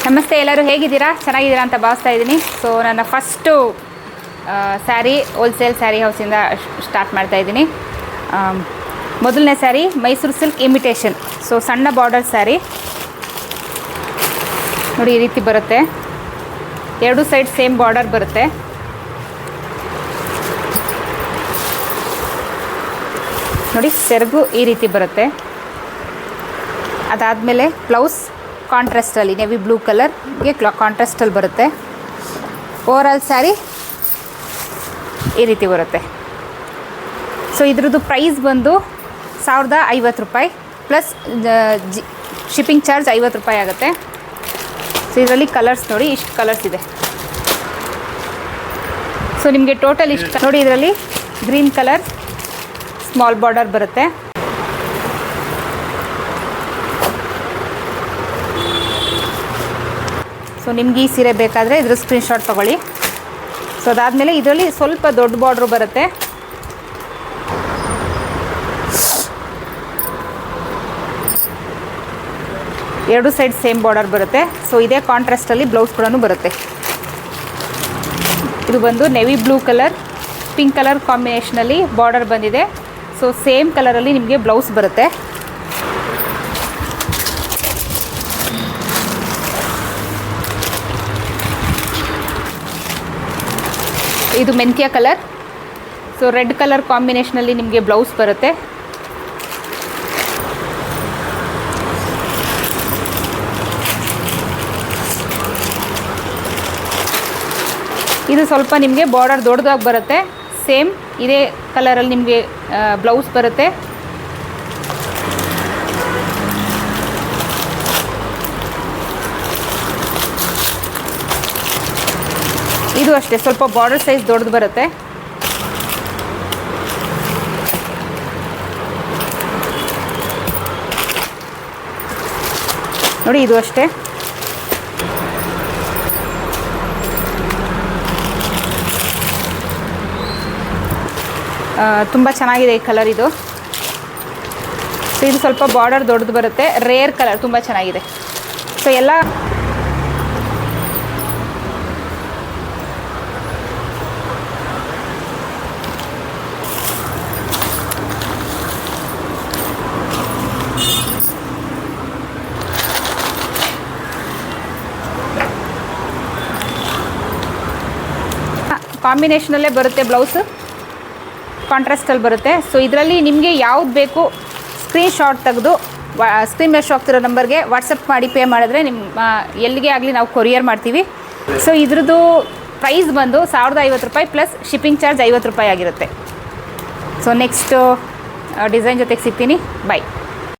ನಮಸ್ತೆ, ಎಲ್ಲರೂ ಹೇಗಿದ್ದೀರಾ? ಚೆನ್ನಾಗಿದ್ದೀರಾ ಅಂತ ಭಾವಿಸ್ತಾ ಇದ್ದೀನಿ. ಸೊ ನನ್ನ ಫಸ್ಟು ಸ್ಯಾರಿ ಹೋಲ್ಸೇಲ್ ಸ್ಯಾರಿ ಹೌಸಿಂದ ಸ್ಟಾರ್ಟ್ ಮಾಡ್ತಾ ಇದ್ದೀನಿ. ಮೊದಲನೇ saree Mysuru silk imitation. So ಸಣ್ಣ ಬಾರ್ಡರ್ ಸ್ಯಾರಿ ನೋಡಿ, ಈ ರೀತಿ ಬರುತ್ತೆ. ಎರಡು ಸೈಡ್ ಸೇಮ್ ಬಾರ್ಡರ್ ಬರುತ್ತೆ. ನೋಡಿ, ಸೆರಗು ಈ ರೀತಿ ಬರುತ್ತೆ. ಅದಾದಮೇಲೆ ಬ್ಲೌಸ್ ಕಾಂಟ್ರಾಸ್ಟಲ್ಲಿ ನೆವಿ ಬ್ಲೂ ಕಲರ್ಗೆ ಕಾಂಟ್ರಾಸ್ಟಲ್ಲಿ ಬರುತ್ತೆ. ಓವರಾಲ್ ಸ್ಯಾರಿ ಈ ರೀತಿ ಬರುತ್ತೆ. ಸೊ ಇದ್ರದ್ದು ಪ್ರೈಸ್ ಬಂದು 1050 ರೂಪಾಯಿ ಪ್ಲಸ್ ಶಿಪ್ಪಿಂಗ್ ಚಾರ್ಜ್ 50 ರೂಪಾಯಿ ಆಗುತ್ತೆ. ಸೊ ಇದರಲ್ಲಿ ಕಲರ್ಸ್ ನೋಡಿ, ಇಷ್ಟು ಕಲರ್ಸ್ ಇದೆ. ಸೊ ನಿಮಗೆ ಟೋಟಲ್ ಇಷ್ಟು ನೋಡಿ, ಇದರಲ್ಲಿ ಗ್ರೀನ್ ಕಲರ್ ಸ್ಮಾಲ್ ಬಾರ್ಡರ್ ಬರುತ್ತೆ. ಸೊ ನಿಮ್ಗೆ ಈ ಸೀರೆ ಬೇಕಾದರೆ ಇದ್ರ ಸ್ಕ್ರೀನ್ಶಾಟ್ ತೊಗೊಳ್ಳಿ. ಸೊ ಅದಾದಮೇಲೆ ಇದರಲ್ಲಿ ಸ್ವಲ್ಪ ದೊಡ್ಡ ಬಾರ್ಡ್ರು ಬರುತ್ತೆ. ಎರಡು ಸೈಡ್ ಸೇಮ್ ಬಾರ್ಡರ್ ಬರುತ್ತೆ. ಸೊ ಇದೇ ಕಾಂಟ್ರಾಸ್ಟಲ್ಲಿ ಬ್ಲೌಸ್ ಕೂಡ ಬರುತ್ತೆ. ಇದು ಬಂದು navy blue colour pink colour ಕಾಂಬಿನೇಷನಲ್ಲಿ ಬಾರ್ಡರ್ ಬಂದಿದೆ. ಸೊ ಸೇಮ್ ಕಲರಲ್ಲಿ ನಿಮಗೆ ಬ್ಲೌಸ್ ಬರುತ್ತೆ. ಇದು ಮೆಂತ್ಯ ಕಲರ್. ಸೊ ರೆಡ್ ಕಲರ್ ಕಾಂಬಿನೇಷನಲ್ಲಿ ನಿಮಗೆ ಬ್ಲೌಸ್ ಬರುತ್ತೆ. ಇದು ಸ್ವಲ್ಪ ನಿಮಗೆ ಬಾರ್ಡರ್ ದೊಡ್ಡದಾಗಿ ಬರುತ್ತೆ. ಸೇಮ್ ಇದೇ ಕಲರಲ್ಲಿ ನಿಮಗೆ ಬ್ಲೌಸ್ ಬರುತ್ತೆ. ಇದು ಅಷ್ಟೇ, ಸ್ವಲ್ಪ ಬಾರ್ಡರ್ ಸೈಜ್ ದೊಡ್ಡದು ಬರುತ್ತೆ. ನೋಡಿ, ಇದು ಅಷ್ಟೇ. ತುಂಬ ಚೆನ್ನಾಗಿದೆ ಈ ಕಲರ್ ಇದು. ಸೊ ಇದು ಸ್ವಲ್ಪ ಬಾರ್ಡರ್ ದೊಡ್ಡದು ಬರುತ್ತೆ. ರೇರ್ ಕಲರ್, ತುಂಬ ಚೆನ್ನಾಗಿದೆ. ಸೊ ಎಲ್ಲ ಕಾಂಬಿನೇಷನಲ್ಲೇ ಬರುತ್ತೆ. ಬ್ಲೌಸು ಕಾಂಟ್ರಾಸ್ಟಲ್ಲಿ ಬರುತ್ತೆ. ಸೊ ಇದರಲ್ಲಿ ನಿಮಗೆ ಯಾವ್ದು ಬೇಕು ಸ್ಕ್ರೀನ್ಶಾಟ್ ತೆಗೆದು ಸ್ಕ್ರೀನ್ ಮೇಲೆ ಶೋ ಆಗ್ತಿರೋ ನಂಬರ್ಗೆ ವಾಟ್ಸಪ್ ಮಾಡಿ ಪೇ ಮಾಡಿದ್ರೆ ನಿಮ್ಮ ಎಲ್ಲಿಗೆ ಆಗಲಿ ನಾವು ಕೊರಿಯರ್ ಮಾಡ್ತೀವಿ. ಸೊ ಇದ್ರದ್ದು ಪ್ರೈಸ್ ಬಂದು 1050 ರೂಪಾಯಿ ಪ್ಲಸ್ ಶಿಪ್ಪಿಂಗ್ ಚಾರ್ಜ್ 50 ರೂಪಾಯಿ ಆಗಿರುತ್ತೆ. ಸೊ ನೆಕ್ಸ್ಟು ಡಿಸೈನ್ ಜೊತೆಗೆ ಸಿಗ್ತೀನಿ. ಬಾಯ್.